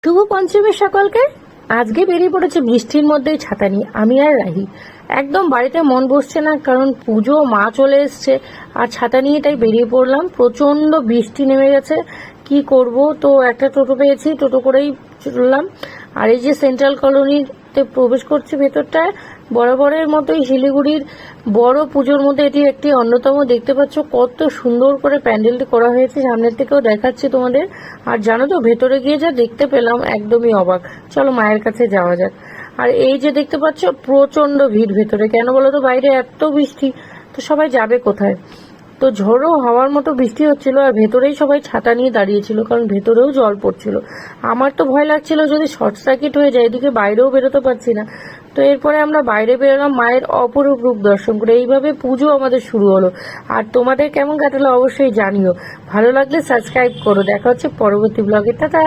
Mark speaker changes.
Speaker 1: শুভ পঞ্চমীর সকলকে। আজকে বেরিয়ে পড়েছে বৃষ্টির মধ্যেই ছাতা নিয়ে আমি আর রাহি। একদম বাড়িতে মন বসছে না, কারণ পুজো মা চলে এসছে আর ছাতা নিয়ে তাই বেরিয়ে পড়লাম। প্রচন্ড বৃষ্টি নেমে গেছে, কি করব। তো একটা টোটো পেয়েছি, টোটো করেই চললাম। আর এই যে সেন্ট্রাল কলোনিতে প্রবেশ করছে ভেতরটায়, বরাবরের মতোই শিলিগুড়ির বড় পুজোর মধ্যে এটি একটি অন্যতম। দেখতে পাচ্ছ কত সুন্দর করে প্যান্ডেলটি করা হয়েছে, সামনের থেকেও দেখাচ্ছি তোমাদের। আর জানো তো, ভেতরে গিয়ে যা দেখতে পেলাম একদমই অবাক। চলো মায়ের কাছে যাওয়া যাক। আর এই যে দেখতে পাচ্ছ প্রচন্ড ভিড় ভেতরে, কেন বলো তো, বাইরে এত বৃষ্টি, তো সবাই যাবে কোথায়। তো ঝড়ো হাওয়ার মতো বৃষ্টি হচ্ছিল, আর ভেতরেই সবাই ছাতা নিয়ে দাঁড়িয়েছিল, কারণ ভেতরেও জল পড়ছিল। আমার তো ভয় লাগছিল যদি শর্ট সার্কিট হয়ে যায়, এদিকে বাইরেও বেরোতে পারছি না। তো এরপরে আমরা বাইরে বেরোলাম মায়ের অপরূপ রূপ দর্শন করে। এইভাবে পুজো আমাদের শুরু হলো। আর তোমাদের কেমন কাটালো অবশ্যই জানিও। ভালো লাগলে সাবস্ক্রাইব করো। দেখা হচ্ছে পরবর্তী ব্লগে। টাটা।